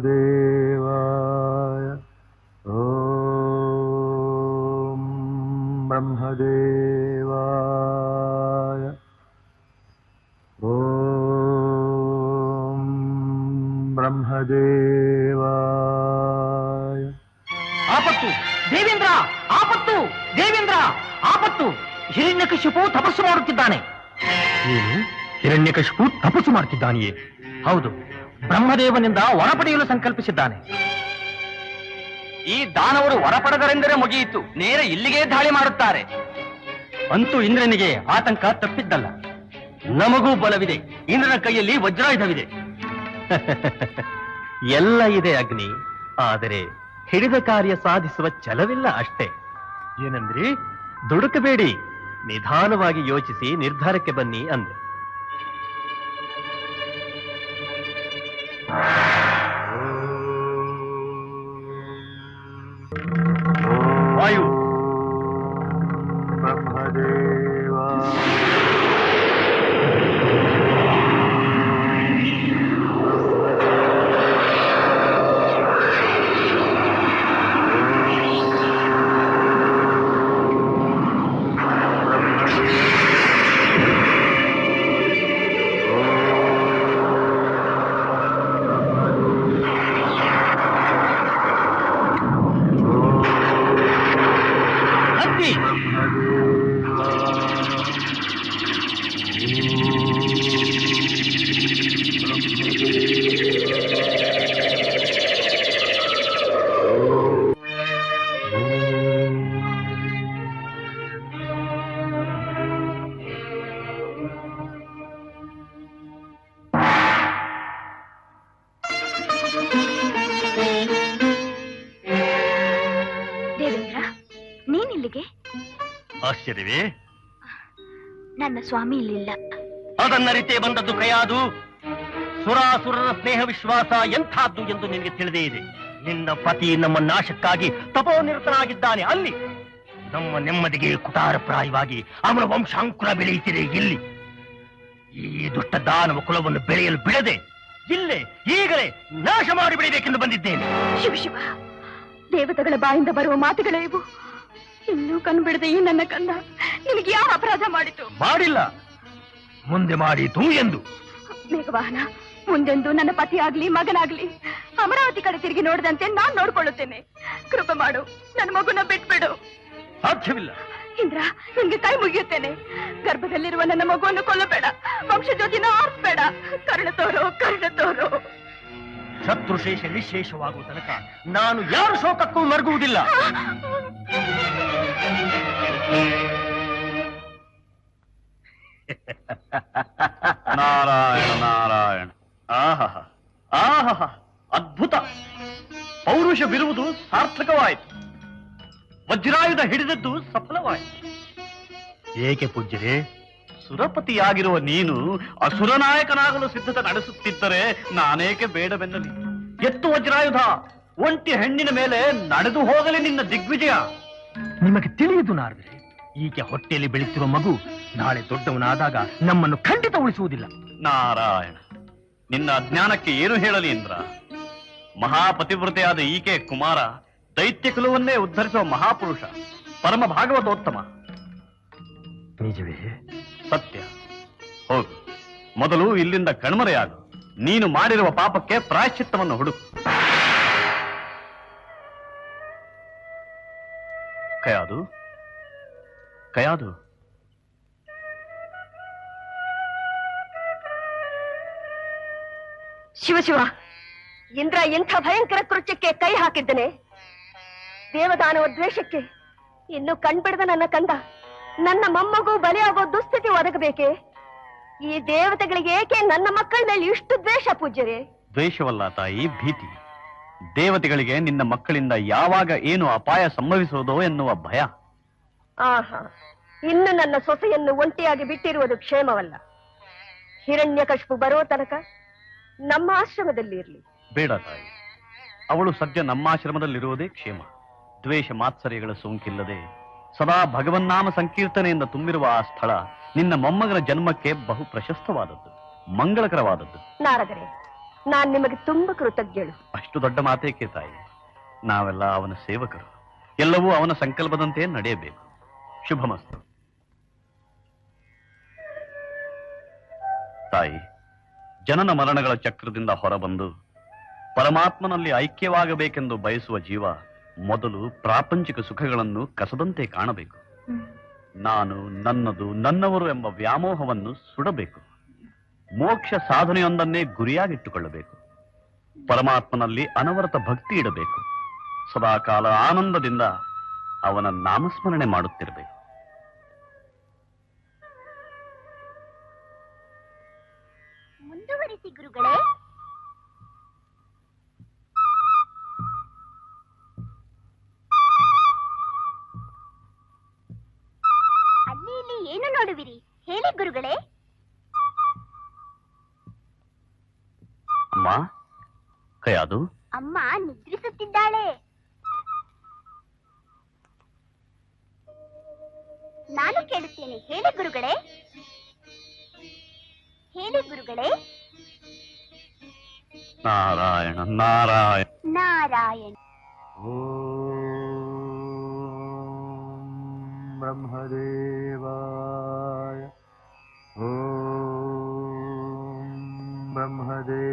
ಬ್ರಹ್ಮದೇವಾಯ ಓಂ ಬ್ರಹ್ಮದೇವಾಯ ಓಂ ಬ್ರಹ್ಮದೇವಾಯ. ಆಪತ್ತು ದೇವೇಂದ್ರ, ಆಪತ್ತು ದೇವೇಂದ್ರ, ಆಪತ್ತು! ಹಿರಣ್ಯಕಶಿಪು ತಪಸ್ಸು ಮಾಡುತ್ತಿದ್ದಾನೆ. ಏನು? ಹಿರಣ್ಯಕಶಿಪು ತಪಸ್ಸು ಮಾಡುತ್ತಿದ್ದಾನೆಯೇ? ಹೌದು, ಬ್ರಹ್ಮದೇವನಿಂದ ವರ ಪಡೆಯಲು ಸಂಕಲ್ಪಿಸಿದ್ದಾನೆ. ಈ ದಾನವರು ವರ ಪಡೆದರೆಂದರೆ ಮುಗಿಯಿತು, ನೇರ ಇಲ್ಲಿಗೆ ದಾಳಿ ಮಾಡುತ್ತಾರೆ. ಅಂತೂ ಇಂದ್ರನಿಗೆ ಆತಂಕ ತಪ್ಪಿದ್ದಲ್ಲ. ನಮಗೂ ಬಲವಿದೆ, ಇಂದ್ರನ ಕೈಯಲ್ಲಿ ವಜ್ರಾಯುಧವಿದೆ. ಎಲ್ಲ ಇದೆ ಅಗ್ನಿ, ಆದರೆ ಹಿಡಿದ ಕಾರ್ಯ ಸಾಧಿಸುವ ಛಲವಿಲ್ಲ ಅಷ್ಟೇ. ಏನಂದ್ರಿ? ದುಡುಕಬೇಡಿ, ನಿಧಾನವಾಗಿ ಯೋಚಿಸಿ ನಿರ್ಧಾರಕ್ಕೆ ಬನ್ನಿ ಅಂದೆ. ವಾಯು ಬ್ರಹ್ಮದೇವ ಆಶ್ಚರ್ಯವೇ? ನನ್ನ ಸ್ವಾಮಿ ಇಲ್ಲಿಲ್ಲ. ಅದನ್ನರಿತೇ ಬಂದದ್ದು ಕಯಾದು. ಸುರಾಸುರರ ಸ್ನೇಹ ವಿಶ್ವಾಸ ಎಂಥದ್ದು ಎಂದು ನಿನಗೆ ತಿಳಿದೇ ಇದೆ. ನಿನ್ನ ಪತಿ ನಮ್ಮ ನಾಶಕ್ಕಾಗಿ ತಪೋನಿರತನಾಗಿದ್ದಾನೆ ಅಲ್ಲಿ. ನಮ್ಮ ನೆಮ್ಮದಿಗೆ ಕುಟಾರಪ್ರಾಯವಾಗಿ ಅವನ ವಂಶಾಂಕುರ ಬೆಳೆಯುತ್ತಿದೆ ಇಲ್ಲಿ. ಈ ದುಷ್ಟ ದಾನವ ಕುಲವನ್ನು ಬೆಳೆಯಲು ಬಿಡದೆ ಇಲ್ಲೇ ಈಗಲೇ ನಾಶ ಮಾಡಿ ಬಿಡಬೇಕೆಂದು ಬಂದಿದ್ದೇನೆ. ಶಿವ ಶಿವ, ದೇವತೆಗಳ ಬಾಯಿಂದ ಬರುವ ಮಾತುಗಳೇ ಇವು. ಇನ್ನೂ ಕಣ್ಬಿಡದೆ ಈ ನನ್ನ ಕಂದ ನಿನಗೆ ಯಾವ ಅಪರಾಧ ಮಾಡಿತು? ಮಾಡಿಲ್ಲ, ಮುಂದೆ ಮಾಡಿತು ಎಂದು. ಮೇಘವಾಹನ, ಮುಂದೆಂದು ನನ್ನ ಪತಿ ಆಗ್ಲಿ ಮಗನಾಗ್ಲಿ ಅಮರಾವತಿ ಕಡೆ ತಿರುಗಿ ನೋಡದಂತೆ ನಾನ್ ನೋಡ್ಕೊಳ್ಳುತ್ತೇನೆ. ಕೃಪೆ ಮಾಡು, ನನ್ನ ಮಗುನ ಬಿಟ್ಬಿಡು. ಸಾಧ್ಯವಿಲ್ಲ. ಇಂದ್ರ, ನಿನ್ಗೆ ಕೈ ಮುಗಿಯುತ್ತೇನೆ. ಗರ್ಭದಲ್ಲಿರುವ ನನ್ನ ಮಗುವನ್ನು ಕೊಲ್ಲಬೇಡ, ವಂಶಜ್ಯೋತಿನ ಆರಿಸಬೇಡ. ಕರುಣ ತೋರು, ಕರುಣ ತೋರು. ಶತ್ರುಶೇಷ ನಿಶೇಷವಾಗುವ ತನಕ ನಾನು ಯಾರು ಶೋಕಕ್ಕೂ ಮರುಗುವುದಿಲ್ಲ. ನಾರಾಯಣ ನಾರಾಯಣ. ಆಹಾ ಆಹಾ, ಅದ್ಭುತ! ಪೌರುಷವಿರುವುದು ಸಾರ್ಥಕವಾಯಿತು, ವಜ್ರಾಯುಧ ಹಿಡಿದದ್ದು ಸಫಲವಾಯಿತು. ಏಕೆ ಪೂಜ್ಯರೇ? ಸುರಪತಿಯಾಗಿರುವ ನೀನು ಅಸುರನಾಯಕನಾಗಲು ಸಿದ್ಧತೆ ನಡೆಸುತ್ತಿದ್ದರೆ ನಾನೇಕೆ ಬೇಡವೆನ್ನಲಿ? ಎತ್ತು ವಜ್ರಾಯುಧ, ಒಂಟಿ ಹೆಣ್ಣಿನ ಮೇಲೆ ನಡೆದು ಹೋಗಲಿ ನಿನ್ನ ದಿಗ್ವಿಜಯ. ನಿಮಗೆ ತಿಳಿಯುವುದು ನಾರದರೆ, ಈಕೆ ಹೊಟ್ಟೆಯಲ್ಲಿ ಬೆಳೆಯುತ್ತಿರುವ ಮಗು ನಾಳೆ ದೊಡ್ಡವನಾದಾಗ ನಮ್ಮನ್ನು ಖಂಡಿತ ಉಳಿಸುವುದಿಲ್ಲ. ನಾರಾಯಣ, ನಿನ್ನ ಅಜ್ಞಾನಕ್ಕೆ ಏನು ಹೇಳಲಿ ಇಂದ್ರ? ಮಹಾಪತಿವ್ರತೆಯಾದ ಈಕೆ ಕುಮಾರ ದೈತ್ಯ ಕುಲವನ್ನೇ ಉದ್ಧರಿಸುವ ಮಹಾಪುರುಷ, ಪರಮ ಭಾಗವತೋತ್ತಮ. ನಿಜವೇ? ಸತ್ಯ. ಹೋಗು, ಮೊದಲು ಇಲ್ಲಿಂದ ಕಣ್ಮರೆಯಾಗು. ನೀನು ಮಾಡಿರುವ ಪಾಪಕ್ಕೆ ಪ್ರಾಯಶ್ಚಿತ್ತವನ್ನು ಹುಡುಕು. ಕಯಾದು, ಕಯಾದು. ಶಿವಶಿವ, ಇಂದ್ರ ಎಂಥ ಭಯಂಕರ ಕೃತ್ಯಕ್ಕೆ ಕೈ ಹಾಕಿದ್ದನೆ. ದೇವದಾನವ ದ್ವೇಷಕ್ಕೆ ಇನ್ನು ಕಣ್ಬಿಡದ ನನ್ನ ಕಂದ ನನ್ನ ಮೊಮ್ಮಗು ಬಲಿಯಾಗೋ ದುಸ್ಥಿತಿ ಒದಗಬೇಕೆ? ಈ ದೇವತೆಗಳಿಗೆ ಏಕೆ ನನ್ನ ಮಕ್ಕಳ ಮೇಲೆ ಇಷ್ಟು ದ್ವೇಷ ಪೂಜ್ಯರೇ? ದ್ವೇಷವಲ್ಲ ತಾಯಿ, ಭೀತಿ. ದೇವತೆಗಳಿಗೆ ನಿನ್ನ ಮಕ್ಕಳಿಂದ ಯಾವಾಗ ಏನು ಅಪಾಯ ಸಂಭವಿಸುವುದೋ ಎನ್ನುವ ಭಯ. ಆಹಾ, ಇನ್ನು ನನ್ನ ಸೊಸೆಯನ್ನು ಒಂಟಿಯಾಗಿ ಬಿಟ್ಟಿರುವುದು ಕ್ಷೇಮವಲ್ಲ. ಹಿರಣ್ಯಕಶಿಪು ಬರೋ ತನಕ ನಮ್ಮ ಆಶ್ರಮದಲ್ಲಿ ಇರಲಿ. ಬೇಡ ತಾಯಿ, ಅವಳು ಸದ್ಯ ನಮ್ಮಾಶ್ರಮದಲ್ಲಿರುವುದೇ ಕ್ಷೇಮ. ದ್ವೇಷ ಮಾತ್ಸರ್ಯಗಳ ಸೋಂಕಿಲ್ಲದೆ ಸದಾ ಭಗವನ್ನಾಮ ಸಂಕೀರ್ತನೆಯಿಂದ ತುಂಬಿರುವ ಆ ಸ್ಥಳ ನಿನ್ನ ಮೊಮ್ಮಗನ ಜನ್ಮಕ್ಕೆ ಬಹು ಪ್ರಶಸ್ತವಾದದ್ದು, ಮಂಗಳಕರವಾದದ್ದು. ನಾರದರೆ, ನಾನ್ ನಿಮಗೆ ತುಂಬಾ ಕೃತಜ್ಞಳು. ಅಷ್ಟು ದೊಡ್ಡ ಮಾತೇಕೆ ತಾಯಿ? ನಾವೆಲ್ಲ ಅವನ ಸೇವಕರು. ಎಲ್ಲವೂ ಅವನ ಸಂಕಲ್ಪದಂತೆ ನಡೆಯಬೇಕು. ಶುಭಮಸ್ತು. ತಾಯಿ, ಜನನ ಮರಣಗಳ ಚಕ್ರದಿಂದ ಹೊರಬಂದು ಪರಮಾತ್ಮನಲ್ಲಿ ಐಕ್ಯವಾಗಬೇಕೆಂದು ಬಯಸುವ ಜೀವ ಮೊದಲು ಪ್ರಾಪಂಚಿಕ ಸುಖಗಳನ್ನು ಕಸದಂತೆ ಕಾಣಬೇಕು. ನಾನು, ನನ್ನದು, ನನ್ನವರು ಎಂಬ ವ್ಯಾಮೋಹವನ್ನು ಸುಡಬೇಕು. ಮೋಕ್ಷ ಸಾಧನೆಯೊಂದನ್ನೇ ಗುರಿಯಾಗಿಟ್ಟುಕೊಳ್ಳಬೇಕು. ಪರಮಾತ್ಮನಲ್ಲಿ ಅನವರತ ಭಕ್ತಿ ಇಡಬೇಕು. ಸದಾಕಾಲ ಆನಂದದಿಂದ ಅವನ ನಾಮಸ್ಮರಣೆ ಮಾಡುತ್ತಿರಬೇಕು. ಮುಂದುವರಿಸಿ ಗುರುಗಳೇ. ಅಲ್ಲಿ ಇಲ್ಲಿ ಏನು ನೋಡುವಿರಿ? ಹೇಳಿ ಗುರುಗಳೇ. ಅಮ್ಮ, ಕಯಾದು? ಅಮ್ಮ ನಿದ್ರಿಸುತ್ತಿದ್ದಾಳೆ. ನಾನು ಕೇಳುತ್ತೇನೆ. ಹೇಳಿ ಗುರುಗಳೇ. ಹೇಳಿ ಗುರುಗಳೇ. ನಾರಾಯಣ ನಾರಾಯಣ ನಾರಾಯಣ. ಓಂ ಬ್ರಹ್ಮದೇವಾಯ. ಓಂ ಬ್ರಹ್ಮದೇವಾಯ.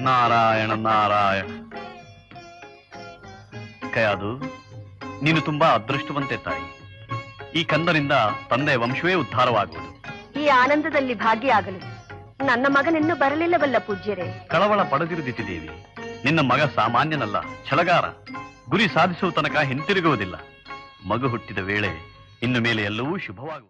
ನಾರಾಯಣ ನಾರಾಯಣ. ಕಯಾದು, ನೀನು ತುಂಬಾ ಅದೃಷ್ಟವಂತೆ ತಾಯಿ. ಈ ಕಂದನಿಂದ ತಂದೆಯ ವಂಶವೇ ಉದ್ಧಾರವಾಗುವುದು. ಈ ಆನಂದದಲ್ಲಿ ಭಾಗಿಯಾಗಲು ನನ್ನ ಮಗನಿನ್ನೂ ಬರಲಿಲ್ಲವಲ್ಲ ಪೂಜ್ಯರೇ. ಕಳವಳ ಪಡೆದಿರುದಿತಿ ದೇವಿ. ನಿನ್ನ ಮಗ ಸಾಮಾನ್ಯನಲ್ಲ, ಛಲಗಾರ. ಗುರಿ ಸಾಧಿಸುವ ತನಕ ಹಿಂತಿರುಗುವುದಿಲ್ಲ. ಮಗು ಹುಟ್ಟಿದ ವೇಳೆ ಇನ್ನು ಮೇಲೆ ಎಲ್ಲವೂ ಶುಭವಾಗುವುದು.